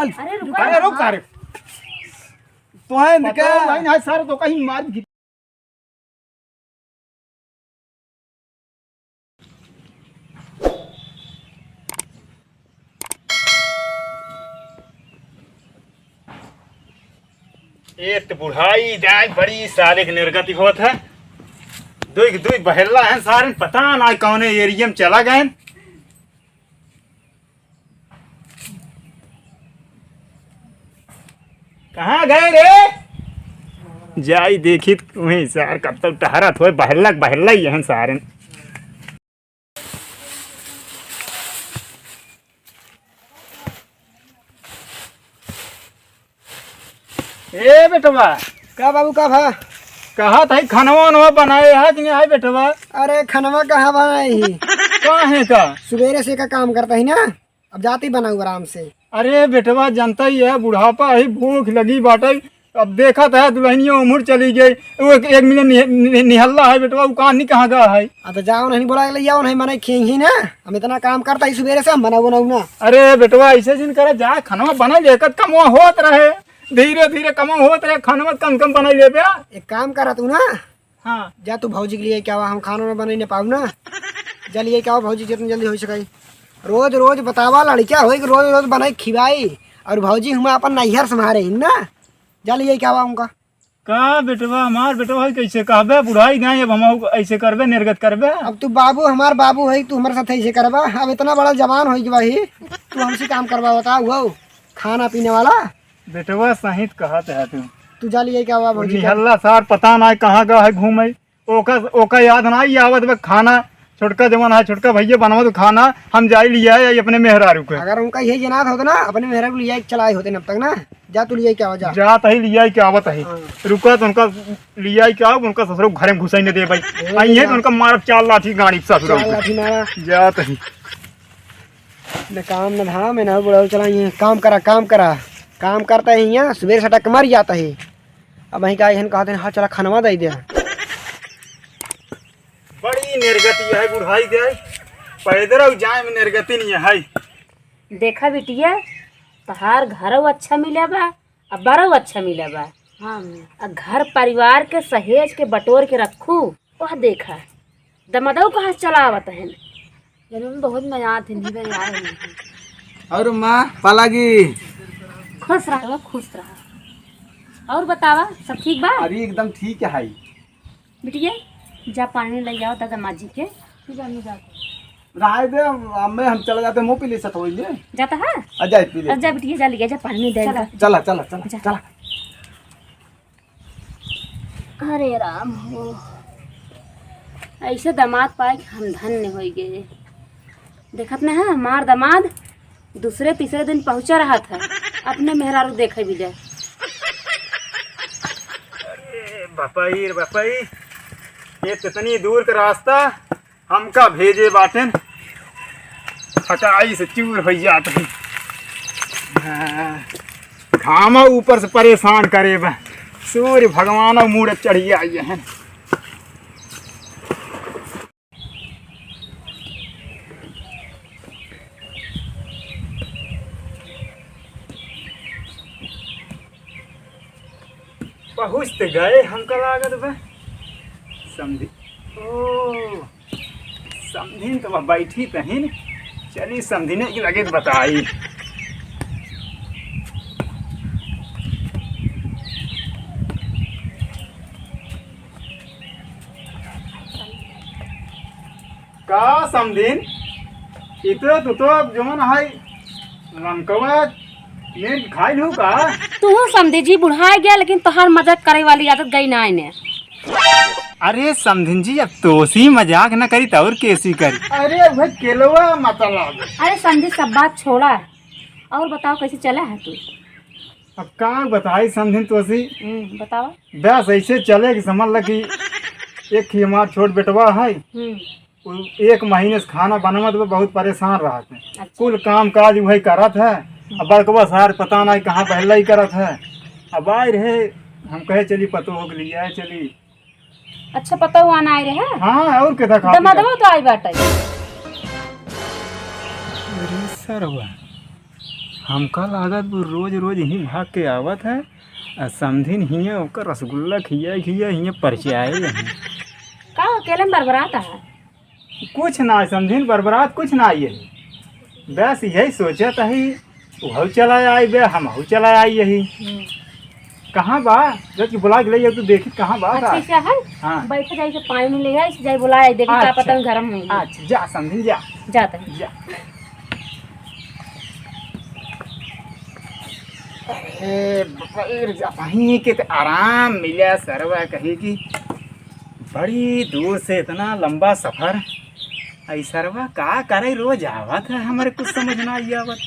चल। अरे अरे रुक सारे तो है भाई ना सारे तो कहीं मार एक तो बुढ़ाई जाए बड़ी सारे की निर्गति होत है। दुई दुई बहला है सारे पता ना कौन एरिया में चला गए। कहाँ गए रे? जाई देखी तुम्हें सार कब तक टहरा थोड़े बहला ही है सारे। ए बेटवा का बाबू का भा कहा था खानवा वानवा बनाए है कि नहीं है बेटवा? अरे खनवा कहाँ बनाई कहाँ है का? सुबेरे से का काम करता ही ना, अब जाती बनाऊ आराम से। अरे बेटवा जनता ही है बुढ़ापा है भूख लगी बाटे। अब देखा था दुल्हनिया उम्र चली गई वो एक मिनट निहल्ला है बेटवा वो कहानी कहाँ का है? तो जाओ नहीं बोला ले जाओ नहीं मना खेही ना, हम इतना काम करता ही सुबेरे से हम बनाऊ ना। अरे बेटवा ऐसे जिन करे जा खानवा बना लेकर कमवा होत रहे धीरे धीरे कमा होत रहे खानवा कम कम बना ले। एक काम करा तू ना, हाँ जा तू भौजी के लिए क्या हुआ, हम खाना में बना नहीं पाऊ ना। जा लिए क्या भौजी जितनी जल्दी हो सके रोज रोज बतावा लड़किया हो रोज रोज बनाई खिवाई और भौजी हम अपन नैहर संभारे ना। जा लिए क्या हुआ उनका का बेटवा हमार बेटवा कैसे कहबे बुढ़ाई गए अब हम ऐसे करबे निर्गत करबे। अब तू बाबू हमार बाबू है तू हमारे साथ ऐसे करवा, अब इतना बड़ा जवान हो भाई तू हमसे काम करवा बता वो खाना पीने वाला। बेटवा सहित कहत है तू जा लिए क्या हुआ भौजी निहल्ला सार पता ना कहाँ का है घूमे ओका याद ना ही आवत बे खाना छोटका जवान है छोटका भैया बनवा तो खाना हम जाई लिया है अपने मेहरारू के। अगर उनका यही जनात होता ना अपने मेहरारू लिया चलाए होते न अब तक ना। जा तू लिया क्या हो जात ही लिया क्या आवत है रुका तो उनका लिया क्या उनका ससुर घर में घुसाई न दे भाई आई है तो उनका मार चाल लाठी गाड़ी ससुर जात ही न काम न धाम न बुढ़ा चला काम करा काम करता है यहाँ सुबह से टक मर जाता है। अब वहीं का कहते हैं हाँ चला खानवा दे दिया। बड़ी निर्गति है बुढ़ाई गए पैदल जाए में निर्गति नहीं है। देखा बिटिया तहार घर अच्छा मिले बा अब बड़ो अच्छा मिले बा। हाँ घर परिवार के सहेज के बटोर के रखू वह देखा दमदऊ कहाँ चला आवत है बहुत मजा आते और माँ पालागी खुश रहा और बतावा सब ठीक बा? अरे एकदम ठीक है। बिटिया जा पानी ले जाओ दादा माँ जी के राय दे अम्मे हम चला जाते मुँह पी ले सत होइले जाता है अजय पी ले जा बिटिया जा लिया जा पानी दे चला चला चला चला। अरे राम हो ऐसे दामाद पाए हम धन्य हो गए। देखत न है हमार दामाद दूसरे तीसरे दिन पहुंचा रहा था अपने मेहरारू देखे भी जाए। अरे बापाई ये कितनी दूर का रास्ता हमका भेजे बाटन हटाई से चूर हो जात है। घामा ऊपर से परेशान करे बा सूर्य भगवान मूड चढ़ी आई है। पहुँच तो गए हमका लागत बा समझी ओ समझी तो बैठी तहीन चली समझने की लगे बताई। का समझीन इतना तो जमन है लंकवा ने खाई लू का तू समझे जी बुढ़ा गया लेकिन तोहार मजाक करे वाली आदत गई ना इन्हें। अरे समझिन जी अब तोसी मजाक न करी तो और कैसी करी। अरे भाई केलवा मतलब अरे समझे सब बात छोड़ा और बताओ कैसे चला है तू? अब कहाँ बताई समझिन तोसी बताओ बस ऐसे चले कि समझ ल कि एक ही हमार छोट बेटवा है एक महीने से खाना बनवा तो बहुत परेशान रहा थे। अच्छा। कुल काम काज वही करत है अब बड़कवा सार पता नहीं कहाँ पहले ही करत है। अब आए रहे हम कहे चली पतो हो लिया चली। अच्छा पता हुआ ना आए रहे। हाँ और क्या था दमदवा तो आई बाटे सर हुआ हमका लागत वो रोज रोज ही भाग के आवत है आ समझिन हिये ओकर रसगुल्ला खिया खिया हिये परचाए हैं। का अकेले में बरबराता है? कुछ ना समझिन बरबरात कुछ ना ये बस यही सोचत ही वह चला आई बे हम चला आई यही कहाँ बा जब कि बुला के ले तू देखी कहाँ बा अच्छा ऐसा है। हाँ बैठे जाए से पानी में ले जाए से जाए बुलाए देखी क्या अच्छा। पता गरम नहीं है। अच्छा जा समझिन जा जाता है। जा वहीं के तो आराम मिला सरवा कहे कि बड़ी दूर से इतना लंबा सफर आई सरवा का करे रोज आवत है हमारे कुछ समझ ना आई आवत।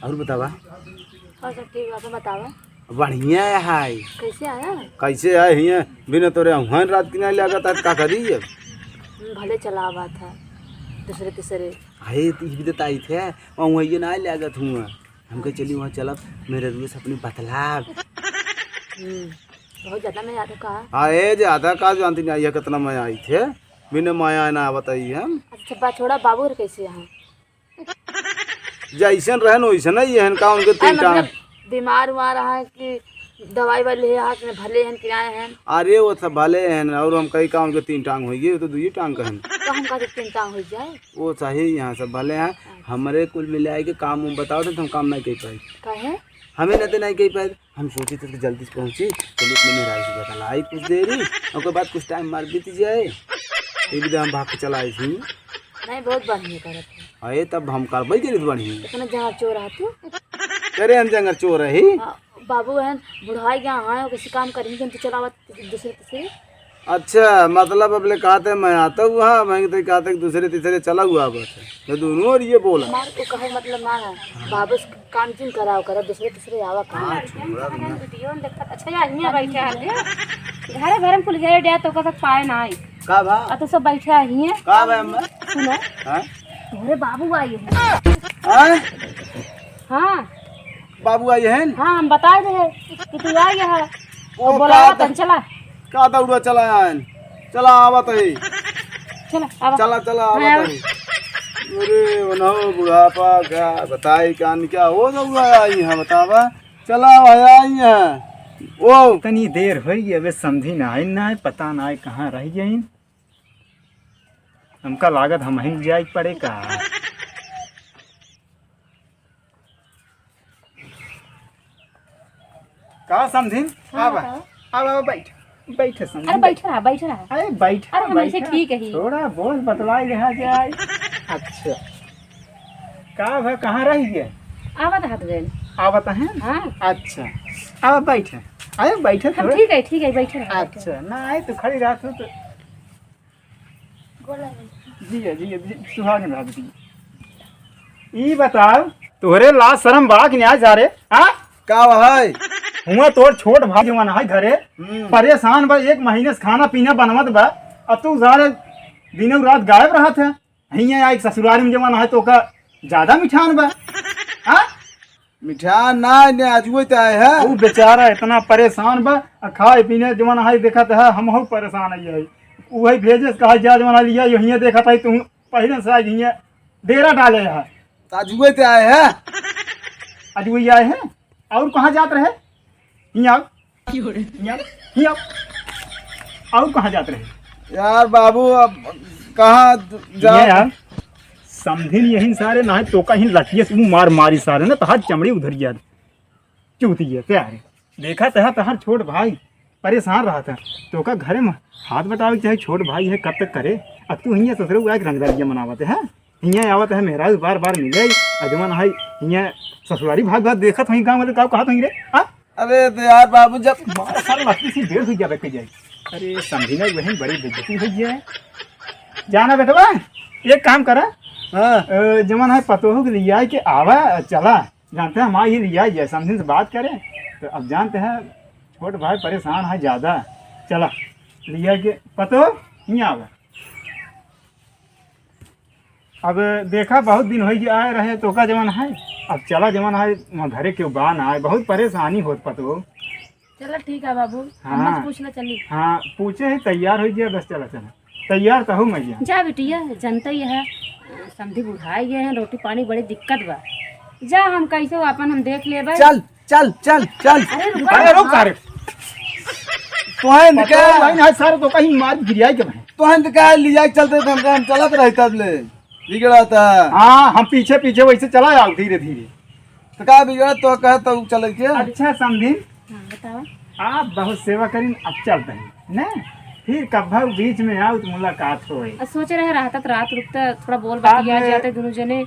और बतावा और सब ठीक बात है, बतावा बढ़िया है कैसे आया? कैसे है हिया बिना तोरे हुआ रात की नहीं लागत आज का करी अब भले चला हुआ था दूसरे तीसरे। आए भी तो आई थे वहाँ वही ना लागत हुआ हमको चली वहाँ चलब मेरे रूस अपनी बतलाब बहुत ज्यादा मैं याद कहा। आए ज्यादा का जानती नहीं आई है कितना मैं आई थे बिना माया ना बताई हम। अच्छा बात छोड़ा बाबू और कैसे यहाँ? जैसन रहन वैसन ही है का उनके तीन टांग मतलब बीमार हुआ रहा है कि दवाई वाले है हाथ में भले हैं किराए हैं? अरे वो सब भले हैं और हम कई का उनके तीन टांग हो गए तो दुई टांग का है तो हम का चिंता हो जाए वो सही यहाँ सब भले हैं हमारे कुल मिलाए के काम उम बताओ तो हम काम नहीं कर पाए कहे हमें न तो नहीं कर पाए हम सोचे थे कि जल्दी से पहुँची चलिए अपने मेरा से बता आई कुछ देरी उसके बाद कुछ टाइम मार बीत जाए एक हम भाग के चला आई थी नहीं बहुत बढ़िया करत है। अरे तब हम कार्रवाई करी तो बढ़िया इतना जहाँ चोर आते करे हम जंगर चोर है बाबू है बुढ़ाई गया हाँ किसी काम करेंगे तो चलावा दूसरे तीसरे। अच्छा मतलब अब ले कहते मैं आता हूँ हाँ मैं तो कहते दूसरे तीसरे चला हुआ बस तो दोनों और ये बोला मार को कहे मतलब ना है बाबू काम क्यों कराओ करो दूसरे तीसरे आवा काम वीडियो में देखा। अच्छा यार यहाँ बैठे हैं घरे घर में कुल घेरे दिया तो कब पाए ना आई का भा तो सब बैठे हैं का भाई हम सुनो हाँ तुम्हारे बाबू आई है। हाँ हाँ बाबू आई है हाँ हम बता रहे कि तू आई है ओ बोला तन चला का दौड़ा चला आन चला आवत है चला अब चला चला आवत है अरे वनो बुढ़ापा क्या बताई कान क्या हो दौड़ा आई है बतावा चला आई है ओ तनी देर हो गई अबे समझी ना आई ना पता ना कहाँ रह गई हमका लागत हम ही जाए पड़े का। का समझिन अब अब बैठ बैठ अरे समझिन बैठ रहा अरे बैठ अरे हमेशा ठीक है ही। थोड़ा बोल बतलाई रहा जाए। अच्छा का भाई कहाँ रह गए आवत हाथ गए आवत हैं हाँ अच्छा अब बैठे अरे बैठे हम थोड़ा ठीक है बैठे रहा अच्छा ना आए तो खड़ी रहा तो जी सुहाग रहा दी ई बताओ तोहरे लाज शर्म बा कि नहीं जा रे हाँ का है हुआ तोर छोट भाई जवान है घरे परेशान बा एक महीने से खाना पीना बनवत बा अब तू सारे दिनों रात गायब रहा था हिया एक ससुराल में जवान है तो का ज्यादा मिठान बा हाँ मिठान ना ने आजुए तो आए है वो बेचारा इतना परेशान बा खाए पीने जवान है देखा है हम हो परेशान है वही भेजे कहा जा जवान लिया यही देखा था तुम पहले से आज हिया डेरा डाले है आजुए तो आए है आज वही आए हैं और कहाँ जाते रहे हिया हिया और कहाँ जाते रहे यार बाबू अब कहाँ जा ये यार समझिन यही सारे ना तो कहीं लठिए से मार मारी सारे ना तहार चमड़ी उधर गया चूती है प्यारे देखा तहार छोट भाई परेशान रहा था तो का घरे में हाथ बतावे चाहे छोट भाई है कब तक करे अब तू हिया ससुर हुआ रंगदारिया मनावत है हिया आवत है मेरा बार बार मिले अजमन है हिया ससुरारी भाग भाग देखत वहीं गाँव वाले का कहा रे हाँ अरे तो यार बाबू जब मारा सारा लकड़ी सी देर हो जाए जाए अरे समझिना वही बड़ी बेइज्जती हो जाए जाना बेटवा एक काम करा हाँ जमन है पतोह के लिया कि आवा चला जानते हैं हमारे ही लिया जाए समझिन से बात करें तो अब जानते हैं छोट भाई परेशान है ज़्यादा चला लिया कि पतो नहीं आवा अब देखा बहुत दिन हो गया आए रहे तो का जमान है अब चला जमान है वहाँ घरे के बान आए बहुत परेशानी होत पतो चलो ठीक है बाबू हाँ। अम्मा से पूछना चली हाँ पूछे ही तैयार हो गया बस चला चला तैयार तो हूँ मैया जा बिटिया जनता ही है समझी बुढ़ाई गए हैं रोटी पानी बड़ी दिक्कत बा जा हम कैसे हो अपन हम देख लेबै। चल चल चल चल। अरे रुका अरे रुक अरे तोहन पतो का भाई ना सारे तो कहीं मार गिरिया के भाई। तोहन का लिया के चलते थे हम चलत रहता ले बिगड़ा था। हाँ हम पीछे पीछे वैसे चला आओ धीरे धीरे। तो का बिगड़ा तो कह तो चल के। अच्छा समझी हाँ बतावा। आप बहुत सेवा करीन अब चलते हैं ना फिर कभी बीच में आओ तो मुलाकात हो। सोचे रहे रहता तो रात रुकता थोड़ा बोल बतिया अब- जाते दोनों जने।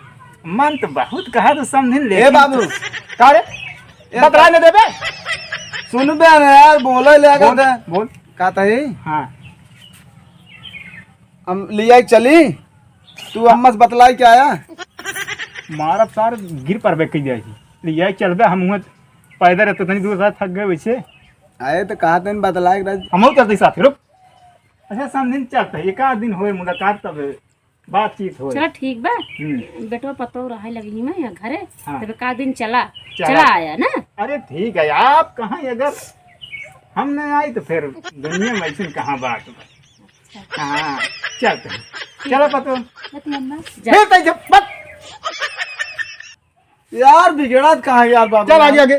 मन तो बहुत कहा तो समझिन ले ए बाबू का रे बतला न देबे सुन बे ना यार बोले ले बोल का बोल का तही हाँ हम लिया के चली तू अम्मा से बतलाई क्या आया। मारा सार गिर पर बे कह जाई लिया चलबे हम पैदल रहते तनी दूर थक गए वैसे आए तो कहा तेन बतलाई के हम चलते साथ रुक। अच्छा समझिन चलते एक आध दिन होए मुलाकात तब बातचीत होए। चला ठीक बा। हम्म। बेटो पतो रहे लगी मैं यहाँ घरे हाँ। तब का दिन चला चला। चला आया ना। अरे ठीक है आप कहाँ अगर हम नहीं आए तो फिर दुनिया में ऐसी कहाँ बात बा। हाँ चलते हैं। चलो पतो जा। फिर तै जब बस यार बिगड़ा कहाँ यार बाबू। चल आगे आगे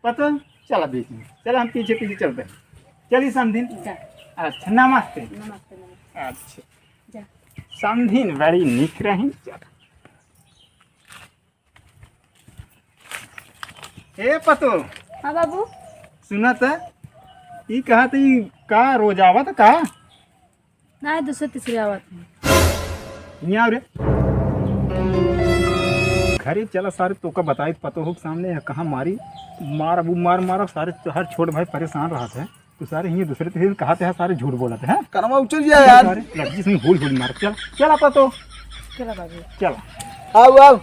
पतो चला बीच में चलो हम पीछे पीछे चलते हैं। चलिए समधिन। जा। अच्छा नमस्ते। नमस्ते नमस्ते। अच्छा जा। समधिन बड़ी निक रही। ए पतो हाँ बाबू। सुना था ई कहा था ई का रोज आवत का ना दूसरे तीसरे आवत यहाँ रे घरे चला सारे तो का बताए पतो हो सामने है कहाँ मारी मार अबू मार मारा सारे हर छोट भाई परेशान रहा था तो सारे ये दूसरे तीसरे कहते हैं सारे झूठ बोला थे हैं करमा उचल गया यार। सारे लड़की से हुल हुल मार चल चला पतो चला बाबू। चला आओ आओ